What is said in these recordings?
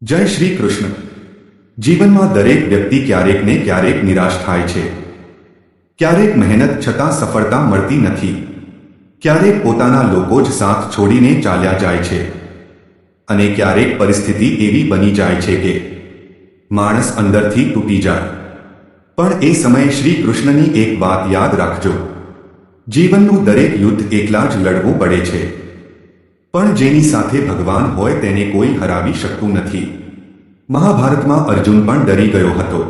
જય શ્રી કૃષ્ણ. જીવનમાં દરેક વ્યક્તિ ક્યારેક ને ક્યારેક નિરાશ થાય છે. ક્યારેક મહેનત છતાં સફળતા મળતી નથી. ક્યારેક પોતાના લોકો જ સાથ છોડીને ચાલ્યા જાય છે. અને ક્યારેક પરિસ્થિતિ એવી બની જાય છે કે માણસ અંદરથી તૂટી જાય. પણ એ સમયે શ્રી કૃષ્ણની એક વાત યાદ રાખજો. જીવનનું દરેક યુદ્ધ એકલા જ લડવું પડે છે. પણ જેની સાથે ભગવાન હોય તેને કોઈ હરાવી શકતું નથી. મહાભારતમાં અર્જુન પણ ડરી ગયો હતો.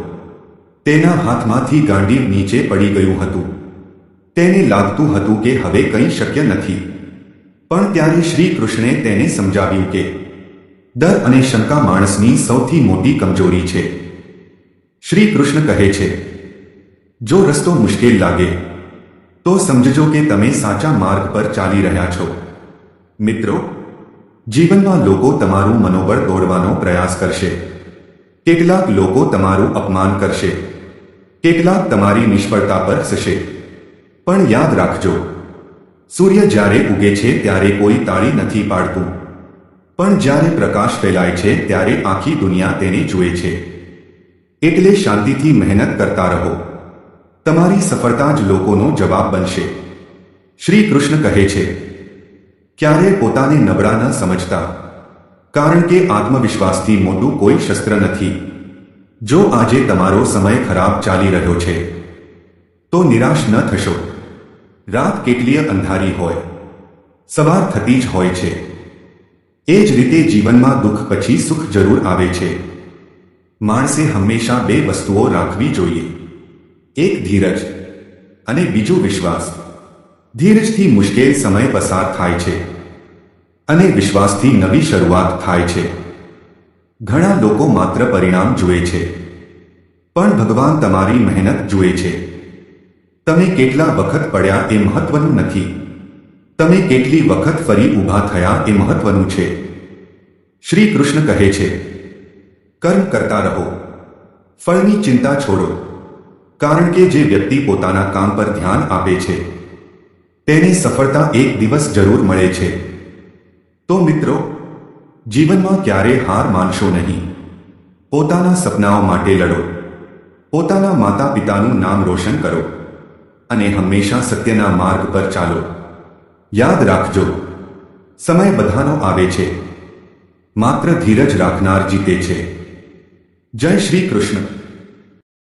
તેના હાથમાંથી ગાંડીવ નીચે પડી ગયું હતું. તેને લાગતું હતું કે હવે કંઈ શક્ય નથી. પણ ત્યારે શ્રી કૃષ્ણે તેને સમજાવ્યું કે ડર અને શંકા માણસની સૌથી મોટી કમજોરી છે. શ્રી કૃષ્ણ કહે છે, જો રસ્તો મુશ્કેલ લાગે તો સમજજો કે તમે સાચા માર્ગ પર ચાલી રહ્યા છો. મિત્રો, જીવનમાં લોકો તમારું મનોબળ તોડવાનો પ્રયાસ કરશે. કેટલાક લોકો તમારું અપમાન કરશે. કેટલાક તમારી નિષ્ફળતા પર હસશે. પણ યાદ રાખજો, સૂર્ય જ્યારે ઉગે છે ત્યારે કોઈ તાળી નથી પાડતું. પણ જ્યારે પ્રકાશ ફેલાય છે ત્યારે આખી દુનિયા તેને જુએ છે. એટલે શાંતિથી મહેનત કરતા રહો. તમારી સફળતા જ લોકોનો જવાબ બનશે. શ્રી કૃષ્ણ કહે છે, ક્યારે પોતાને નબળા ન સમજતા, કારણ કે આત્મવિશ્વાસથી મોટું કોઈ શસ્ત્ર નથી. જો આજે તમારો સમય ખરાબ ચાલી રહ્યો છે તો નિરાશ ન થશો. રાત કેટલીય અંધારી હોય, સવાર થતી જ હોય છે. એ જ રીતે જીવનમાં દુઃખ પછી સુખ જરૂર આવે છે. માણસે હંમેશા બે વસ્તુઓ રાખવી જોઈએ, એક ધીરજ અને બીજું વિશ્વાસ. ધીરજથી મુશ્કેલ સમય પસાર થાય છે અને વિશ્વાસથી નવી શરૂઆત થાય છે. ઘણા લોકો માત્ર પરિણામ જુએ છે, પણ ભગવાન તમારી મહેનત જુએ છે. તમે કેટલા વખત પડ્યા એ મહત્વનું નથી, તમે કેટલી વખત ફરી ઊભા થયા એ મહત્વનું છે. શ્રી કૃષ્ણ કહે છે, કર્મ કરતા રહો, ફળની ચિંતા છોડો. કારણ કે જે વ્યક્તિ પોતાના કામ પર ધ્યાન આપે છે તેને સફળતા એક દિવસ જરૂર મળે છે. તો મિત્રો, જીવનમાં ક્યારે હાર માનશો નહીં. પોતાના સપનાઓ માટે લડો. પોતાના માતા પિતાનું નામ રોશન કરો અને હંમેશા સત્યના માર્ગ પર ચાલો. યાદ રાખજો, સમય બધાનો આવે છે, માત્ર ધીરજ રાખનાર જીતે છે. જય શ્રી કૃષ્ણ.